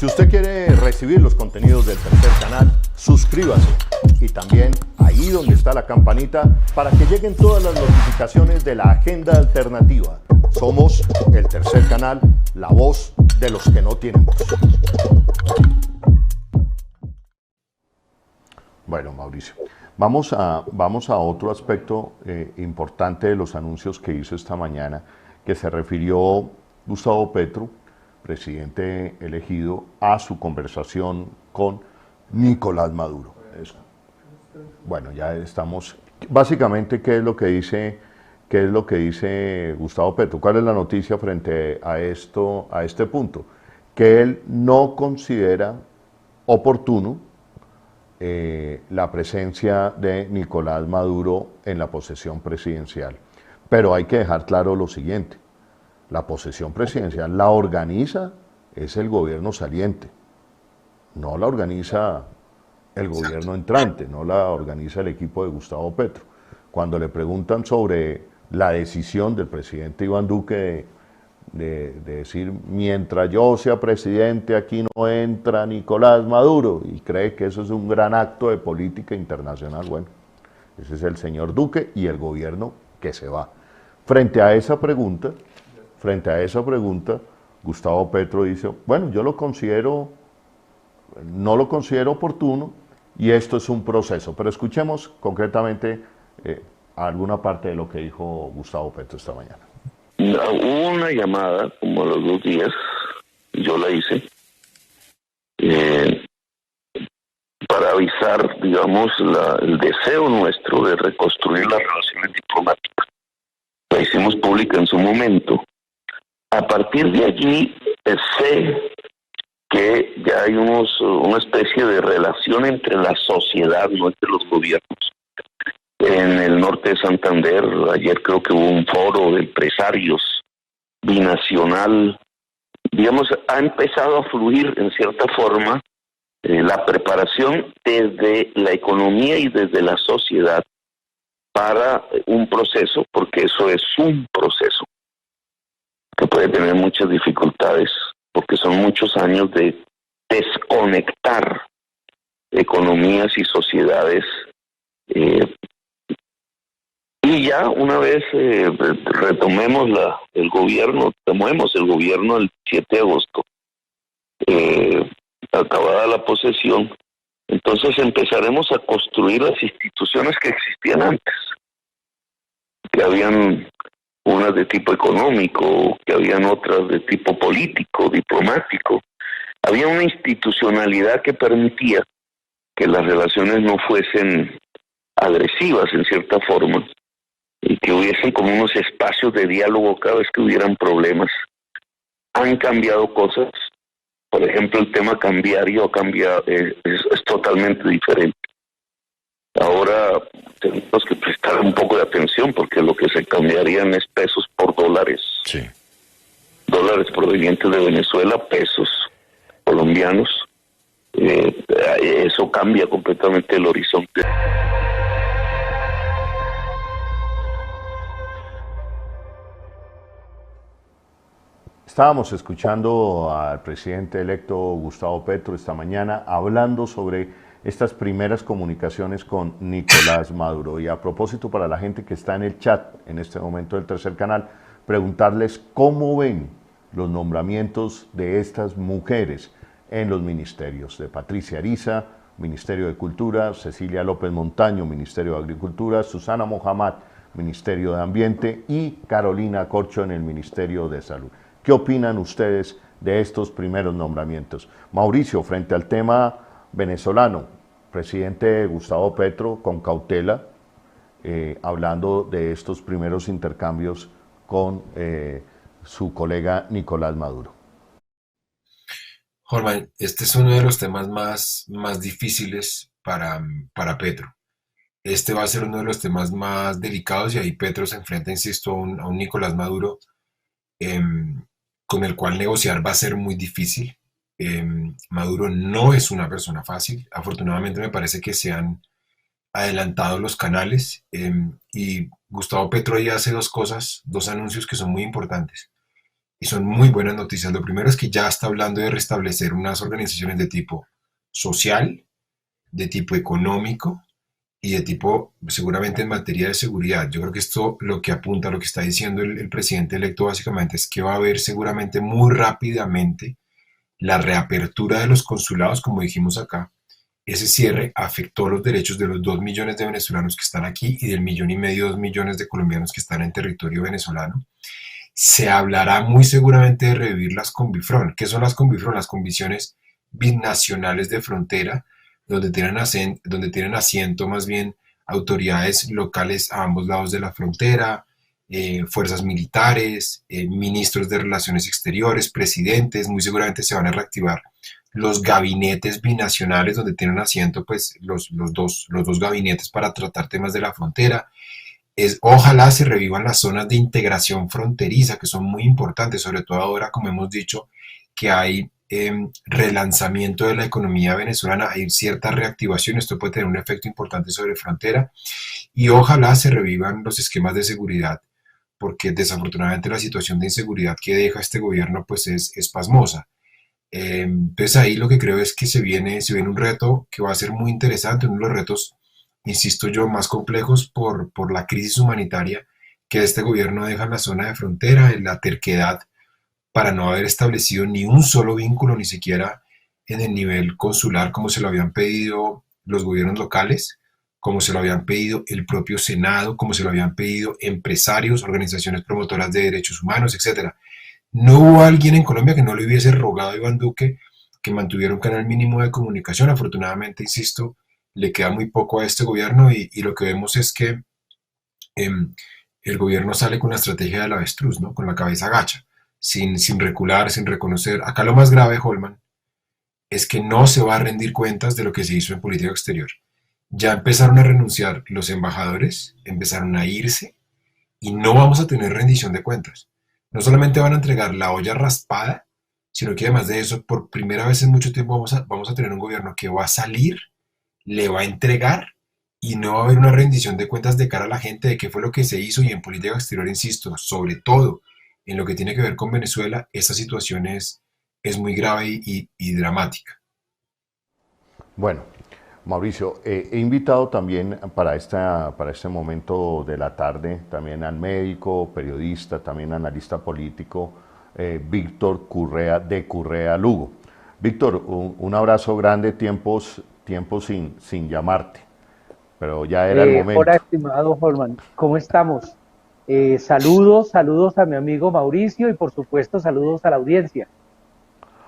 Si usted quiere recibir los contenidos del Tercer Canal, suscríbase y también ahí donde está la campanita para que lleguen todas las notificaciones de la agenda alternativa. Somos el Tercer Canal, la voz de los que no tienen voz. Bueno, Mauricio, vamos a otro aspecto importante de los anuncios que hizo esta mañana, que se refirió Gustavo Petro, presidente elegido, a su conversación con Nicolás Maduro. Bueno, ya estamos. Básicamente, ¿qué es lo que dice Gustavo Petro? ¿Cuál es la noticia frente a este punto? Que él no considera oportuno la presencia de Nicolás Maduro en la posesión presidencial. Pero hay que dejar claro lo siguiente: la posesión presidencial la organiza es el gobierno saliente, no la organiza el gobierno entrante, no la organiza el equipo de Gustavo Petro. Cuando le preguntan sobre la decisión del presidente Iván Duque de decir, mientras yo sea presidente aquí no entra Nicolás Maduro, y cree que eso es un gran acto de política internacional, bueno, ese es el señor Duque y el gobierno que se va. Frente a esa pregunta, Gustavo Petro dice, bueno, yo no lo considero oportuno y esto es un proceso. Pero escuchemos concretamente alguna parte de lo que dijo Gustavo Petro esta mañana. Hubo una llamada como a los 2 días, yo la hice, para avisar, digamos, el deseo nuestro de reconstruir las relaciones diplomáticas. La hicimos pública en su momento. A partir de allí, sé que ya hay una especie de relación entre la sociedad, no entre los gobiernos. En el norte de Santander, ayer creo que hubo un foro de empresarios binacional. Digamos, ha empezado a fluir en cierta forma la preparación desde la economía y desde la sociedad para un proceso, porque eso es un proceso que puede tener muchas dificultades, porque son muchos años de desconectar economías y sociedades. Y ya una vez tomemos el gobierno el 7 de agosto, acabada la posesión, entonces empezaremos a construir las instituciones que existían antes, que habían unas de tipo económico, que habían otras de tipo político, diplomático. Había una institucionalidad que permitía que las relaciones no fuesen agresivas en cierta forma y que hubiesen como unos espacios de diálogo cada vez que hubieran problemas. Han cambiado cosas. Por ejemplo, el tema cambiario ha cambiado, es totalmente diferente. Ahora tenemos que prestar un poco de atención porque lo que se cambiarían es pesos por dólares. Sí. Dólares provenientes de Venezuela, pesos colombianos. Eso cambia completamente el horizonte. Estábamos escuchando al presidente electo Gustavo Petro esta mañana hablando sobre estas primeras comunicaciones con Nicolás Maduro. Y a propósito, para la gente que está en el chat en este momento del Tercer Canal, preguntarles cómo ven los nombramientos de estas mujeres en los ministerios de Patricia Ariza, Ministerio de Cultura, Cecilia López Montaño, Ministerio de Agricultura, Susana Mohamed, Ministerio de Ambiente, y Carolina Corcho en el Ministerio de Salud. ¿Qué opinan ustedes de estos primeros nombramientos? Mauricio, frente al tema venezolano, presidente Gustavo Petro con cautela, hablando de estos primeros intercambios con su colega Nicolás Maduro. Holman, este es uno de los temas más difíciles para Petro. Este va a ser uno de los temas más delicados y ahí Petro se enfrenta, insisto, a un Nicolás Maduro con el cual negociar va a ser muy difícil. Maduro no es una persona fácil. Afortunadamente me parece que se han adelantado los canales y Gustavo Petro ahí hace dos anuncios que son muy importantes. y son muy buenas noticias. Lo primero es que ya está hablando de restablecer unas organizaciones de tipo social, de tipo económico y de tipo, seguramente en materia de seguridad. Yo creo que esto lo que apunta, lo que está diciendo el presidente electo básicamente es que va a haber seguramente muy rápidamente la reapertura de los consulados, como dijimos acá. Ese cierre afectó los derechos de los 2 millones de venezolanos que están aquí y del 1,5 millones, 2 millones de colombianos que están en territorio venezolano. Se hablará muy seguramente de revivir las Conbifron. ¿Qué son las Conbifron? Las condiciones binacionales de frontera, donde tienen asiento más bien autoridades locales a ambos lados de la frontera, fuerzas militares, ministros de relaciones exteriores, presidentes. Muy seguramente se van a reactivar los gabinetes binacionales donde tienen asiento pues los dos gabinetes para tratar temas de la frontera. Ojalá se revivan las zonas de integración fronteriza, que son muy importantes, sobre todo ahora, como hemos dicho, que hay relanzamiento de la economía venezolana, hay cierta reactivación, esto puede tener un efecto importante sobre frontera, y ojalá se revivan los esquemas de seguridad, porque desafortunadamente la situación de inseguridad que deja este gobierno pues es pasmosa. Entonces ahí lo que creo es que se viene un reto que va a ser muy interesante, uno de los retos, insisto yo, más complejos por la crisis humanitaria que este gobierno deja en la zona de frontera, en la terquedad para no haber establecido ni un solo vínculo, ni siquiera en el nivel consular, como se lo habían pedido los gobiernos locales, como se lo habían pedido el propio Senado, como se lo habían pedido empresarios, organizaciones promotoras de derechos humanos, etcétera. No hubo alguien en Colombia que no le hubiese rogado a Iván Duque que mantuviera un canal mínimo de comunicación. Afortunadamente, insisto, le queda muy poco a este gobierno y lo que vemos es que em, el gobierno sale con la estrategia del avestruz, ¿no? Con la cabeza gacha, sin recular, sin reconocer. Acá lo más grave, Holman, es que no se va a rendir cuentas de lo que se hizo en política exterior. Ya empezaron a renunciar los embajadores, empezaron a irse y no vamos a tener rendición de cuentas. No solamente van a entregar la olla raspada, sino que además de eso, por primera vez en mucho tiempo vamos a tener un gobierno que va a salir, le va a entregar y no va a haber una rendición de cuentas de cara a la gente de qué fue lo que se hizo. Y en política exterior, insisto, sobre todo en lo que tiene que ver con Venezuela, esta situación es muy grave y dramática. Bueno, Mauricio, he invitado también para este momento de la tarde también al médico, periodista, también analista político, Víctor Currea de Currea Lugo. Víctor, un abrazo grande, tiempo sin llamarte, pero ya era el Hola, momento. estimado Holman, ¿cómo estamos? Saludos a mi amigo Mauricio y por supuesto saludos a la audiencia.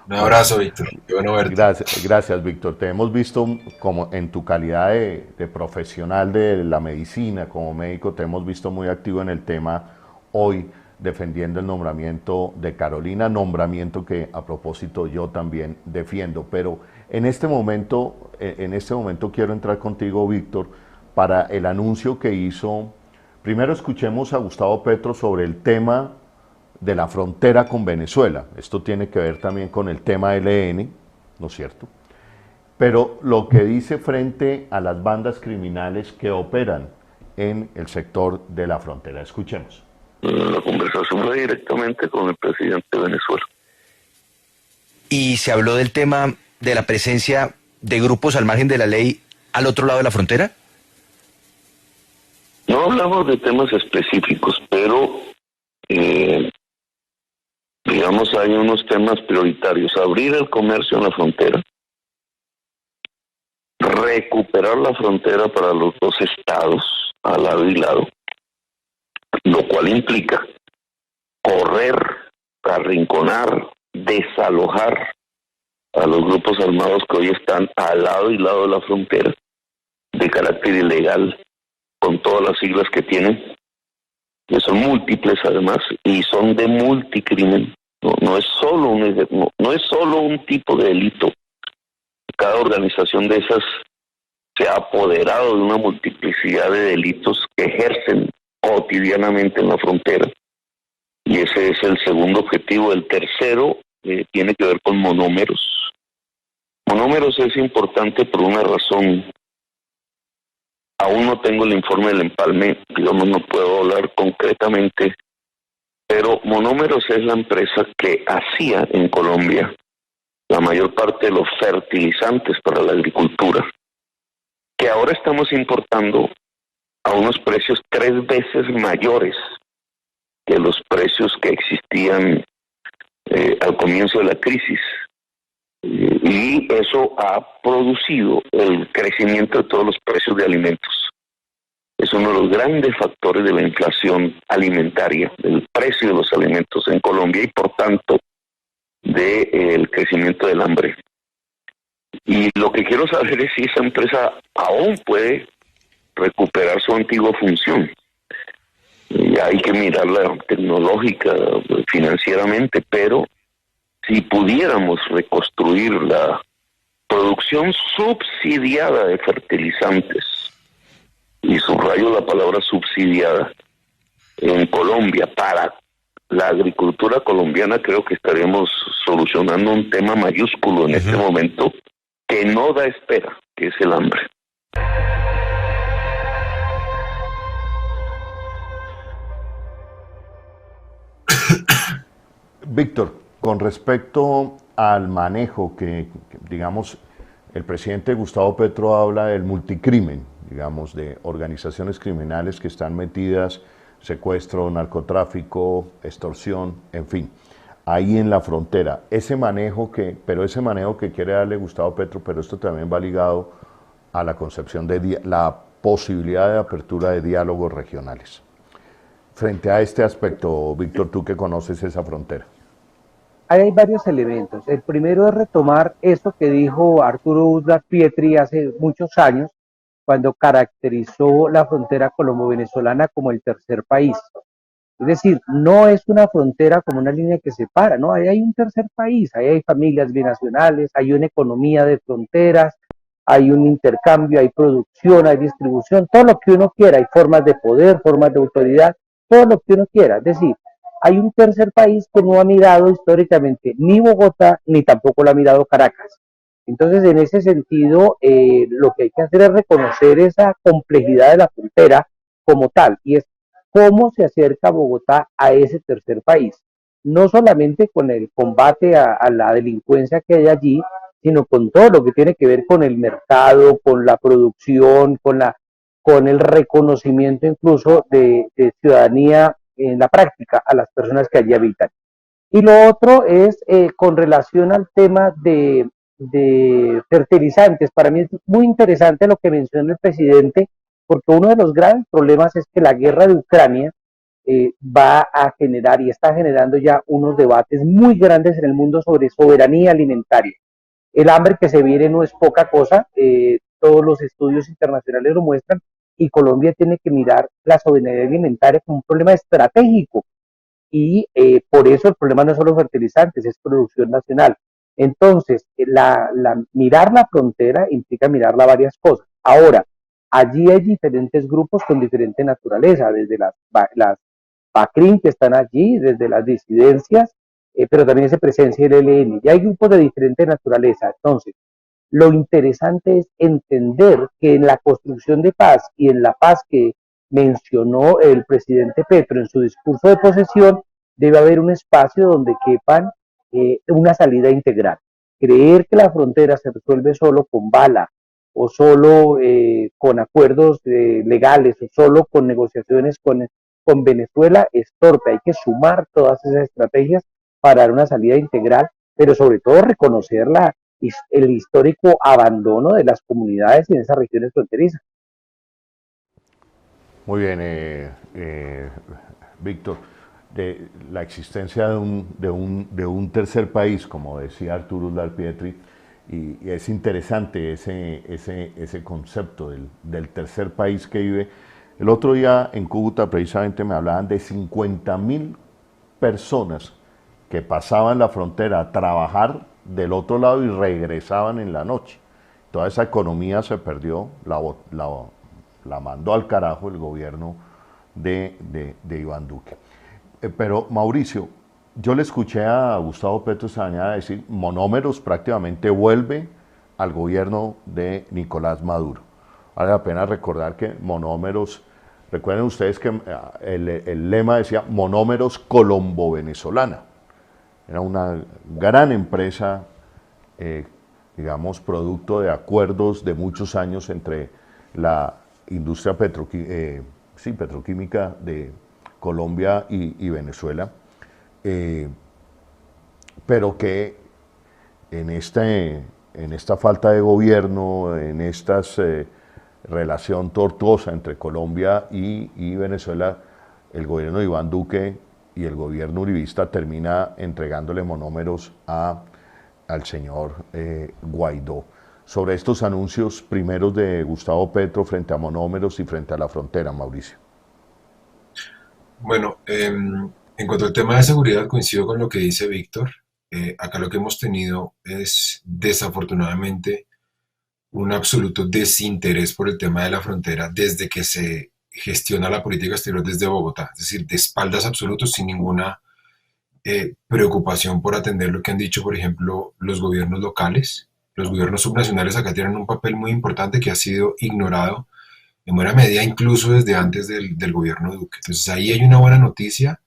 Un Bueno, abrazo, Víctor. Qué bueno verte. gracias, Víctor. Te hemos visto como en tu calidad de profesional de la medicina, como médico, te hemos visto muy activo en el tema hoy, defendiendo el nombramiento de Carolina, nombramiento que a propósito yo también defiendo. Pero en este momento quiero entrar contigo, Víctor, para el anuncio que hizo. Primero escuchemos a Gustavo Petro sobre el tema de la frontera con Venezuela. Esto tiene que ver también con el tema del ELN, ¿no es cierto? Pero lo que dice frente a las bandas criminales que operan en el sector de la frontera. Escuchemos. La conversación fue directamente con el presidente de Venezuela. Y se habló del tema de la presencia de grupos al margen de la ley al otro lado de la frontera. No hablamos de temas específicos, pero digamos hay unos temas prioritarios. Abrir el comercio en la frontera, recuperar la frontera para los dos estados, al lado y lado, lo cual implica correr, arrinconar, desalojar a los grupos armados que hoy están al lado y lado de la frontera, de carácter ilegal, con todas las siglas que tienen, que son múltiples además, y son de multicrimen. No es solo un tipo de delito. Cada organización de esas se ha apoderado de una multiplicidad de delitos que ejercen cotidianamente en la frontera. Y ese es el segundo objetivo. El tercero tiene que ver con monómeros. Monómeros es importante por una razón. Aún no tengo el informe del empalme, digamos, no puedo hablar concretamente Pero Monómeros es la empresa que hacía en Colombia la mayor parte de los fertilizantes para la agricultura, que ahora estamos importando a unos precios 3 veces mayores que los precios que existían al comienzo de la crisis. Y eso ha producido el crecimiento de todos los precios de alimentos. Es uno de los grandes factores de la inflación alimentaria, del precio de los alimentos en Colombia y por tanto del crecimiento del hambre. Y lo que quiero saber es si esa empresa aún puede recuperar su antigua función. Y hay que mirarla tecnológica, financieramente, pero si pudiéramos reconstruir la producción subsidiada de fertilizantes, y subrayo la palabra subsidiada, en Colombia para la agricultura colombiana, creo que estaríamos solucionando un tema mayúsculo en este momento que no da espera, que es el hambre. Víctor, con respecto al manejo digamos, el presidente Gustavo Petro habla del multicrimen, digamos, de organizaciones criminales que están metidas, secuestro, narcotráfico, extorsión, en fin, ahí en la frontera. Ese manejo que quiere darle Gustavo Petro, pero esto también va ligado a la concepción de la posibilidad de apertura de diálogos regionales. Frente a este aspecto, Víctor, tú que conoces esa frontera. Ahí hay varios elementos. El primero es retomar eso que dijo Arturo Uslar Pietri hace muchos años, cuando caracterizó la frontera colombo-venezolana como el tercer país. Es decir, no es una frontera como una línea que separa, ¿no? Ahí hay un tercer país, ahí hay familias binacionales, hay una economía de fronteras, hay un intercambio, hay producción, hay distribución, todo lo que uno quiera, hay formas de poder, formas de autoridad, todo lo que uno quiera. Es decir, hay un tercer país que no ha mirado históricamente ni Bogotá, ni tampoco lo ha mirado Caracas. Entonces, en ese sentido, lo que hay que hacer es reconocer esa complejidad de la frontera como tal, y es cómo se acerca Bogotá a ese tercer país. No solamente con el combate a la delincuencia que hay allí, sino con todo lo que tiene que ver con el mercado, con la producción, con el reconocimiento incluso de ciudadanía en la práctica a las personas que allí habitan. Y lo otro es con relación al tema de fertilizantes. Para mí es muy interesante lo que menciona el presidente, porque uno de los grandes problemas es que la guerra de Ucrania va a generar y está generando ya unos debates muy grandes en el mundo sobre soberanía alimentaria. El hambre que se viene no es poca cosa, todos los estudios internacionales lo muestran, y Colombia tiene que mirar la soberanía alimentaria como un problema estratégico, y por eso el problema no es solo fertilizantes, es producción nacional. Entonces, mirar la frontera implica mirarla varias cosas. Ahora, allí hay diferentes grupos con diferente naturaleza, desde las BACRIM que están allí, desde las disidencias, pero también se presencia el ELN, y hay grupos de diferente naturaleza. Entonces, lo interesante es entender que en la construcción de paz y en la paz que mencionó el presidente Petro en su discurso de posesión, debe haber un espacio donde quepan una salida integral. Creer que la frontera se resuelve solo con bala, o solo con acuerdos legales, o solo con negociaciones con Venezuela es torpe. Hay que sumar todas esas estrategias para dar una salida integral, pero sobre todo reconocer el histórico abandono de las comunidades en esas regiones fronterizas. Muy bien, Víctor, de la existencia de un tercer país, como decía Arturo Uslar Pietri, y es interesante ese concepto del tercer país que vive. El otro día en Cúcuta precisamente me hablaban de 50.000 personas que pasaban la frontera a trabajar del otro lado y regresaban en la noche. Toda esa economía se perdió, la mandó al carajo el gobierno de Iván Duque. Pero Mauricio, yo le escuché a Gustavo Petro esta mañana decir, Monómeros prácticamente vuelve al gobierno de Nicolás Maduro. Vale la pena recordar que Monómeros Recuerden ustedes que el lema decía Monómeros Colombo-Venezolana. Era una gran empresa, digamos, producto de acuerdos de muchos años entre la industria petroquímica de Colombia y Venezuela, pero que en esta falta de gobierno, en esta relación tortuosa entre Colombia y Venezuela, el gobierno de Iván Duque y el gobierno uribista termina entregándole monómeros al señor Guaidó. Sobre estos anuncios primeros de Gustavo Petro frente a monómeros y frente a la frontera, Mauricio. Bueno, en cuanto al tema de seguridad, coincido con lo que dice Víctor. Acá lo que hemos tenido es, desafortunadamente, un absoluto desinterés por el tema de la frontera desde que se gestiona la política exterior desde Bogotá. Es decir, de espaldas absolutos, sin ninguna preocupación por atender lo que han dicho, por ejemplo, los gobiernos locales. Los gobiernos subnacionales acá tienen un papel muy importante que ha sido ignorado en buena medida incluso desde antes del gobierno Duque. Entonces ahí hay una buena noticia,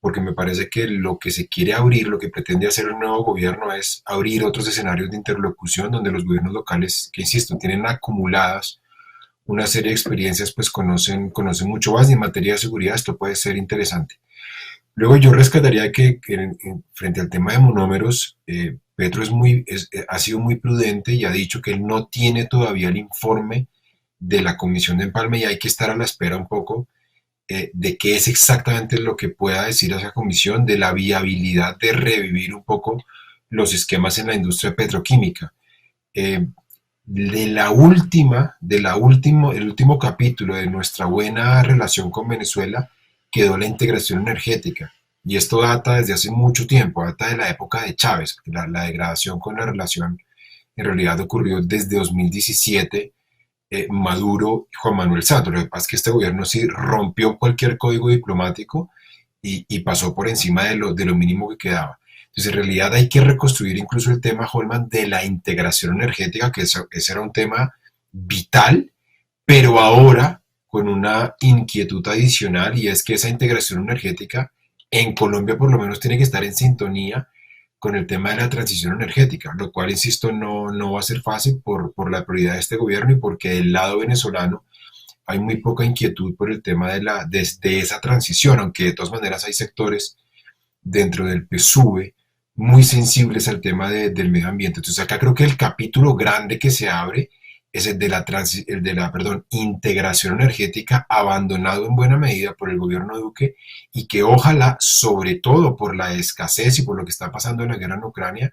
porque me parece que lo que se quiere abrir, lo que pretende hacer el nuevo gobierno es abrir otros escenarios de interlocución donde los gobiernos locales, que insisto, tienen acumuladas una serie de experiencias, pues conocen mucho más, y en materia de seguridad esto puede ser interesante. Luego yo rescataría que frente al tema de monómeros, Petro ha sido muy prudente y ha dicho que él no tiene todavía el informe de la Comisión de Empalme y hay que estar a la espera un poco de qué es exactamente lo que pueda decir esa comisión, de la viabilidad de revivir un poco los esquemas en la industria petroquímica. El último capítulo de nuestra buena relación con Venezuela quedó la integración energética. Y esto data desde hace mucho tiempo, data de la época de Chávez, porque la degradación con la relación en realidad ocurrió desde 2017, Maduro y Juan Manuel Santos. Lo que pasa es que este gobierno sí rompió cualquier código diplomático y pasó por encima de lo mínimo que quedaba. Entonces, en realidad hay que reconstruir incluso el tema, Holman, de la integración energética, que ese era un tema vital, pero ahora con una inquietud adicional, y es que esa integración energética en Colombia por lo menos tiene que estar en sintonía con el tema de la transición energética, lo cual, insisto, no va a ser fácil por la prioridad de este gobierno y porque del lado venezolano hay muy poca inquietud por el tema de esa transición, aunque de todas maneras hay sectores dentro del PSUV muy sensibles al tema del medio ambiente. Entonces acá creo que el capítulo grande que se abre es el de la integración energética, abandonado en buena medida por el gobierno de Duque, y que ojalá, sobre todo por la escasez y por lo que está pasando en la guerra en Ucrania,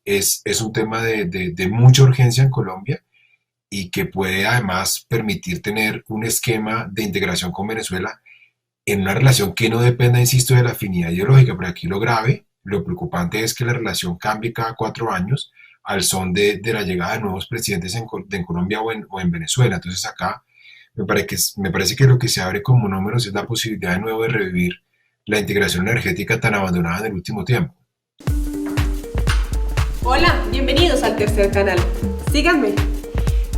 es un tema de mucha urgencia en Colombia y que puede además permitir tener un esquema de integración con Venezuela en una relación que no dependa, insisto, de la afinidad ideológica. Pero aquí lo grave, lo preocupante es que la relación cambie cada 4 años al son de la llegada de nuevos presidentes en Colombia o en Venezuela. Entonces acá me parece que lo que se abre como monómeros es la posibilidad de nuevo de revivir la integración energética tan abandonada en el último tiempo. Hola, bienvenidos al tercer canal. Síganme.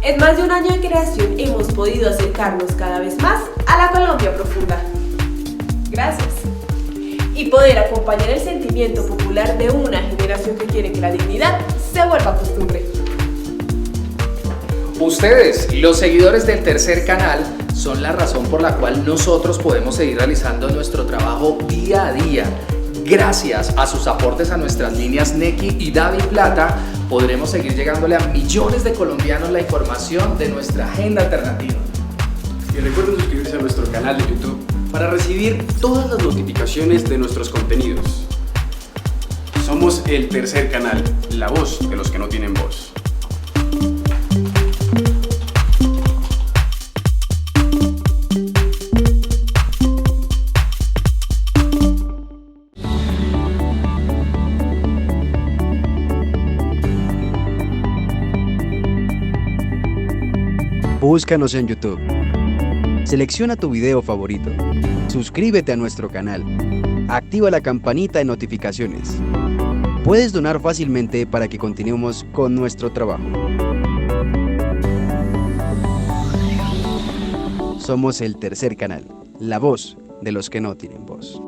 En más de un año de creación hemos podido acercarnos cada vez más a la Colombia profunda. Gracias. Y poder acompañar el sentimiento popular de una generación que quiere que la dignidad se vuelva costumbre. Ustedes, los seguidores del tercer canal, son la razón por la cual nosotros podemos seguir realizando nuestro trabajo día a día. Gracias a sus aportes a nuestras líneas Nequi y Davi Plata, podremos seguir llegándole a millones de colombianos la información de nuestra agenda alternativa. Y recuerden suscribirse a nuestro canal de YouTube para recibir todas las notificaciones de nuestros contenidos. Somos el tercer canal, la voz de los que no tienen voz. Búscanos en YouTube. Selecciona tu video favorito. Suscríbete a nuestro canal. Activa la campanita de notificaciones. Puedes donar fácilmente para que continuemos con nuestro trabajo. Somos el tercer canal, la voz de los que no tienen voz.